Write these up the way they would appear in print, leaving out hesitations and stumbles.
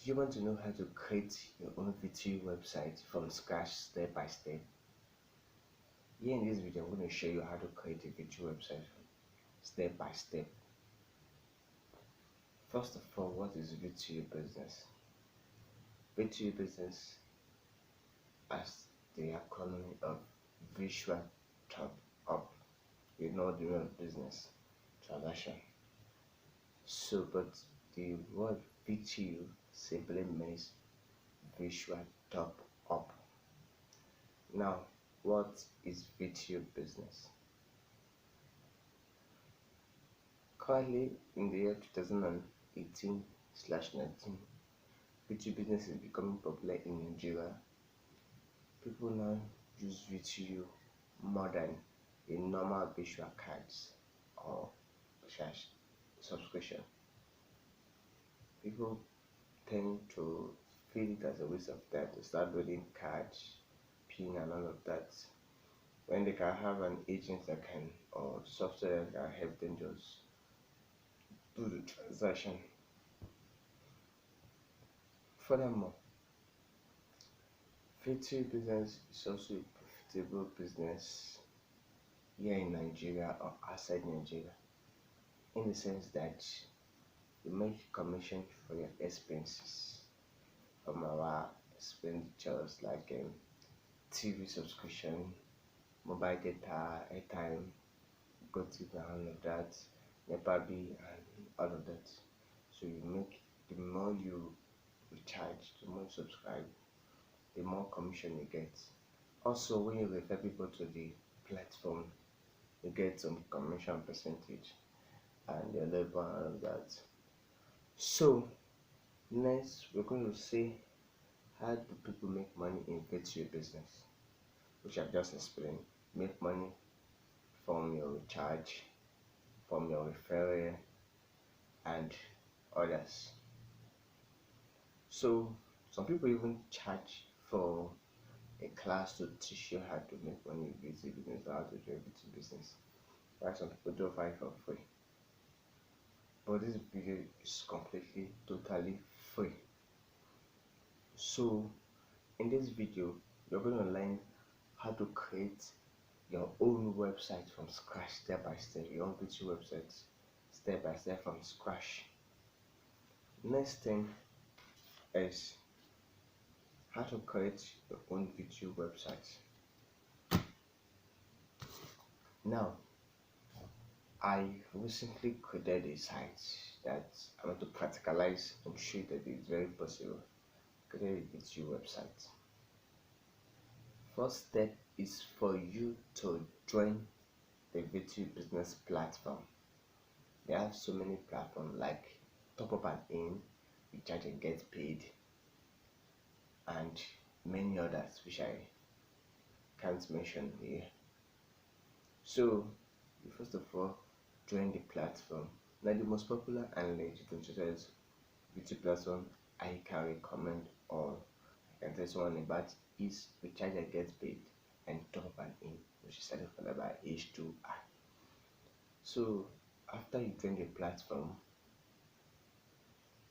Do you want to know how to create your own VTU website from scratch step by step? Here in this video, I'm going to show you how to create a VTU website step by step. First of all, what is VTU business? VTU business as the acronym of Visual Top Up. You know the real business transaction. So, but the word VTU simply means Visual Top Up. Now, what is VTU business? Currently, in the year 2018/19, VTU business is becoming popular in Nigeria. People now use VTU more than a normal visual cards or subscription. People tend to feel it as a waste of time to start building cards, PIN, and all of that, when they can have an agent that can, or software that can help them just do the transaction. Furthermore, VTU business is also a profitable business here in Nigeria or outside Nigeria, in the sense that you make commission for your expenses from our expenditures like TV subscription, mobile data, airtime, GoTV, and all of that, NEPA bill, and all of that. So you make, the more you recharge, the more you subscribe, the more commission you get. Also, when you refer people to the platform, you get some commission percentage and your level and all of that. So next, we're going to see how do people make money in VTU business, which I've just explained. Make money from your recharge, from your referral, and others. So some people even charge for a class to teach you how to make money in VTU business, or how to do VTU business. While some people do find for free. But this video is completely, totally free. So in this video, you're going to learn how to create your own website from scratch, step by step, your own VTU website step by step from scratch. Next thing is how to create your own VTU website. Now, I recently created a site that I want to practicalize and show that it's very possible. Create a VTU website. First step is for you to join the VTU business platform. There are so many platforms like Top Up and In, Recharge and Get Paid, and many others which I can't mention here. So you first of all join the platform. Now the most popular and legit VTU platform I can recommend, or I can tell someone about, is Recharge and Get Paid and Top Up and In, which is certified by H2I. So after you join the platform,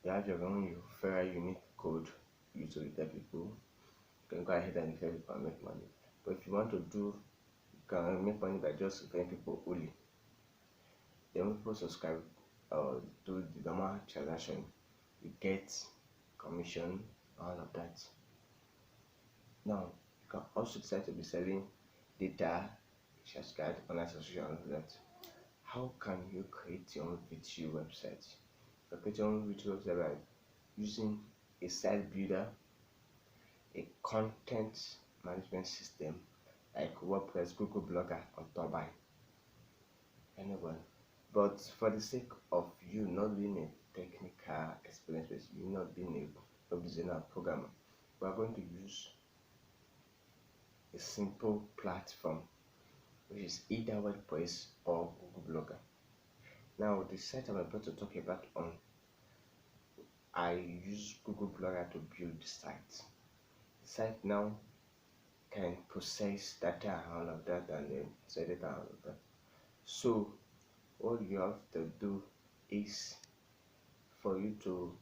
you have your own referral unique code you to refer people. You can go ahead and refer people and make money. But if you want to do, you can make money by just referring people only. Then when people subscribe or do the normal transaction, you get commission, all of that. Now you can also decide to be selling data, recharge card, online subscription, all of that. How can you create your own VTU website? You can create your own VTU website by using a site builder, a content management system like WordPress, Google Blogger, or Turbine, anyone. But for the sake of you not being a technical experience, you not being a web designer or programmer, we are going to use a simple platform, which is either WordPress or Google Blogger. Now the site I'm about to talk about on, I use Google Blogger to build the site. The site now can process data and all of that, and then set it and all of that. So all you have to do is for you to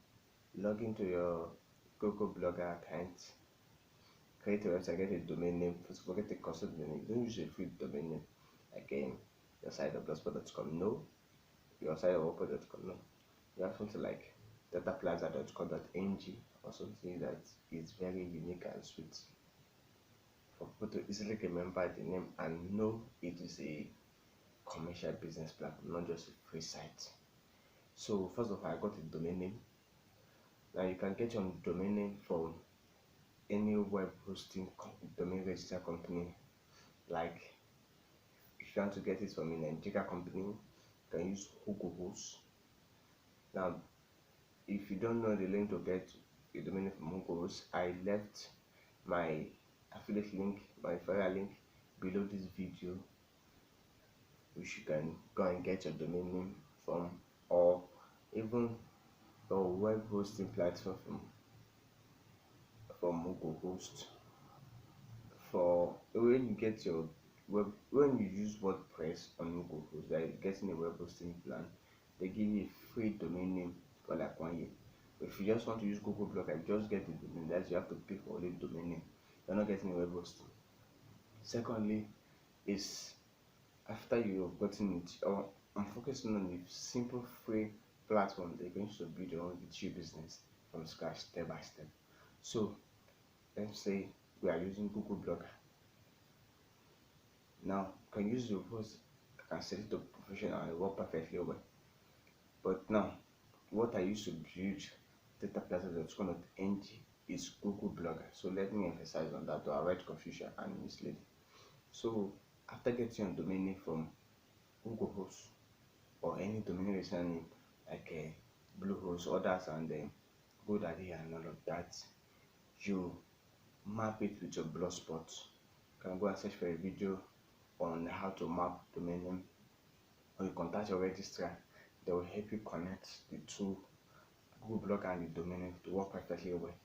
log into your Google Blogger account, create a website, get a domain name. First of all, get a custom domain name. Don't use a free domain name like your site of blogspot.com. No, your site of opera.com. No, you have something like dataplaza.com.ng or something that is very unique and sweet for people to easily remember the name and know it is a commercial business platform, not just a free site. So first of all, I got a domain name. Now you can get your domain name from any web hosting domain register company. Like if you want to get it from a Nigeria company, you can use Google Host. Now if you don't know the link to get a domain name from Google Host, I left my affiliate link, my referral link below this video, which you can go and get your domain name from, or even your web hosting platform from Google Host. For when you get your when you use WordPress on Google Host, like getting a web hosting plan, they give you a free domain name for like 1 year. But if you just want to use Google Blogger, just get the domain. That you have to pay for the domain name. You're not getting a web hosting. Secondly, is after you've gotten it, or I'm focusing on the simple free platform that you're going to build your own VTU business from scratch, step by step. So let's say we are using Google Blogger. Now you can use your post and set it to professional and work perfectly well. But now what I used to build dataplaza.com.ng is Google Blogger. So let me emphasize on that to avoid confusion and misleading. So after getting your domain name from Google Host or any domain register name like Bluehost, others, and GoDaddy and all of that, you map it with your blogspot. You can go and search for a video on how to map domain name, or you contact your registrar. They will help you connect the two, Google Blogger and the domain name, to work perfectly well.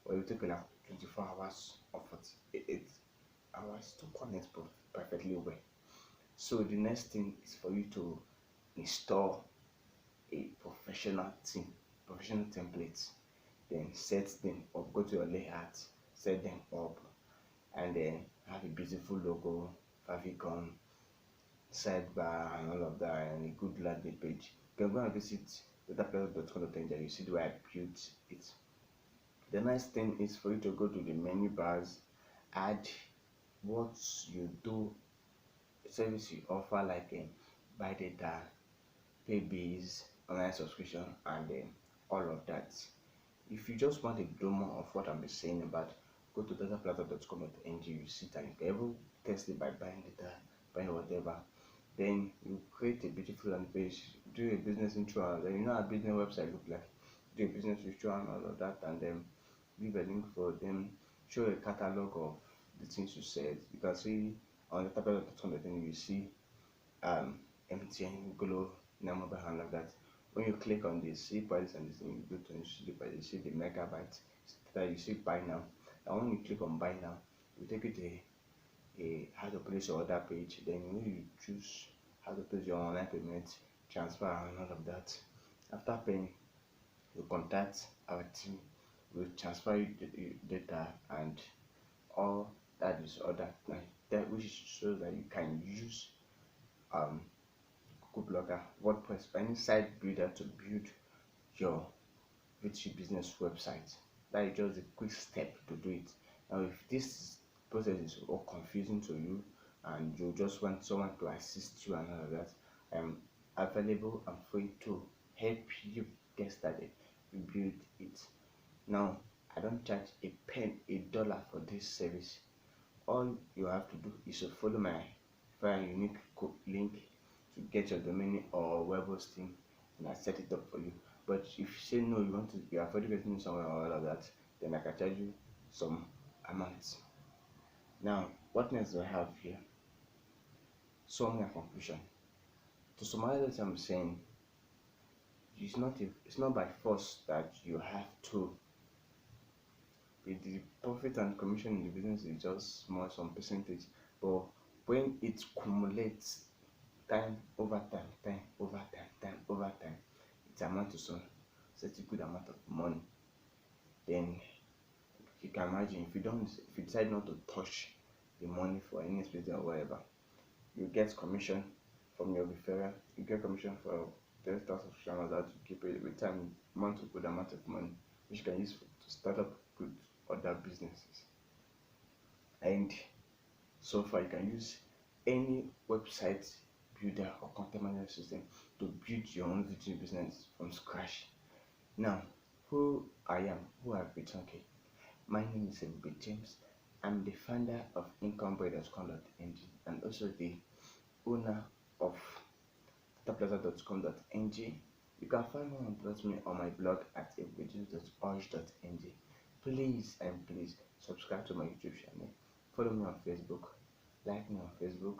Or it will take like 24 hours or 48 hours to connect perfectly well. So the next thing is for you to install a professional templates, then set them up, go to your layout, set them up, and then have a beautiful logo, favicon, sidebar, and all of that, and a good landing page. You can go and visit dataplaza.com.ng and you see the way I built it. The next thing is for you to go to the menu bars, add what you do, service you offer, like buy data, pay bills, online subscription, and all of that. If you just want a demo of what I'm saying about, go to dataplaza.com.ng, you see that you can even test it by buying data, buying whatever. Then you create a beautiful landing page, do a business intro, and then you know how a business website look like. Do a business intro and all of that, and then leave a link for them, show a catalog of the things you said. You can see on dataplaza.com.ng, you see MTN, Glow, Mobile, and all of that. When you click on the see price and this thing, you go to the price, you see the megabytes that you see buy now. And when you click on buy now, you take you to a how to place your order page. Then you choose how to place your online payment, transfer, and all of that. After paying, you contact our team, will transfer you the data and all that is other, like that, which shows that you can use Google Blogger, WordPress, or any site builder to build your VTU business website. That is just a quick step to do it. Now, if this process is all confusing to you and you just want someone to assist you and all of that, I'm available and free to help you get started. You build it. Now, I don't charge a dollar for this service. All you have to do is to follow my very unique link to get your domain name or web hosting, and I set it up for you. But if you say no, you are already getting somewhere or all of that, then I can charge you some amount. Now, what next do I have here? Summary and conclusion. To summarize what I'm saying, it's not by force that you have to. The profit and commission in the business is just small, some percentage, but when it cumulates time over time, it amounts to such a good amount of money, then you can imagine if you decide not to touch the money for any reason or whatever, you get commission from your referral, you get commission for the types of channels that you keep it with time, amount of good amount of money, which you can use to start up good other businesses. And so far, you can use any website builder or content management system to build your own VTU business from scratch. Now, who I am, who I've become. Okay, my name is James. I'm the founder of incomeboy.com.ng and also the owner of dataplaza.com.ng. You can find me on my blog at evidence.org.ng. Please and please subscribe to my YouTube channel. Follow me on Facebook, like me on Facebook,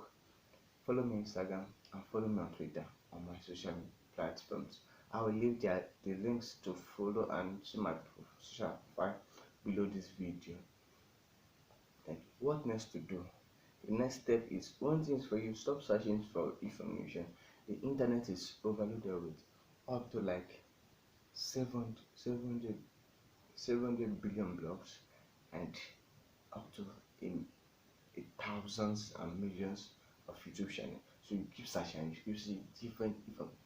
follow me on Instagram, and follow me on Twitter on my social platforms. I will leave the links to follow and see my social profile below this video. Thank you. What next to do? The next step is one thing for you: stop searching for information. The internet is overloaded with up to like 700 billion blogs and up to thousands and millions of YouTube channels. So you keep searching, you keep seeing different information.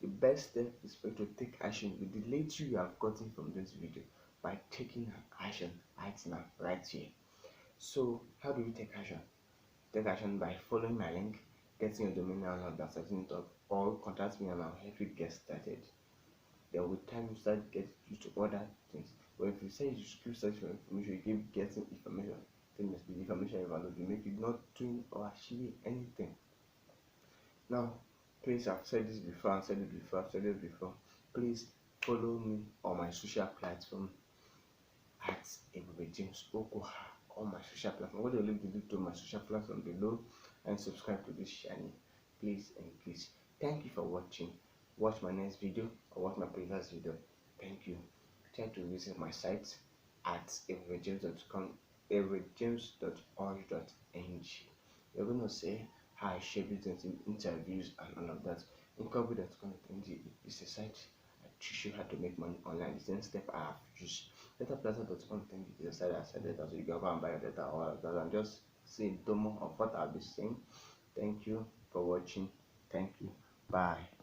The best step is for you to take action with the little you have gotten from this video by taking action right now, right here. So how do you take action? Take action by following my link, getting your domain name and setting it up, or contact me and I'll help you get started. Then with time you start getting used to other things. But if you say you keep searching for information, you keep getting information, then the information overload will make you not doing or achieving anything. Now, please, I've said this before, I've said it before. Please follow me on my social platform at James Okoha on my social platform. I'm going to leave the link to my social platform below and subscribe to this channel. Please and please. Thank you for watching. Watch my next video or watch my previous video. Thank you. Try to visit my site at everyjames.com, everyjames.org.ng. You're going to say how I share business interviews and all of that. Incomeboy.com.ng is a site that teaches you how to make money online. The same step I have used. Dataplaza.com.ng is a site that said data, so you can go and buy your data or all of that and just see a demo of what I'll be saying. Thank you for watching. Thank you. Bye.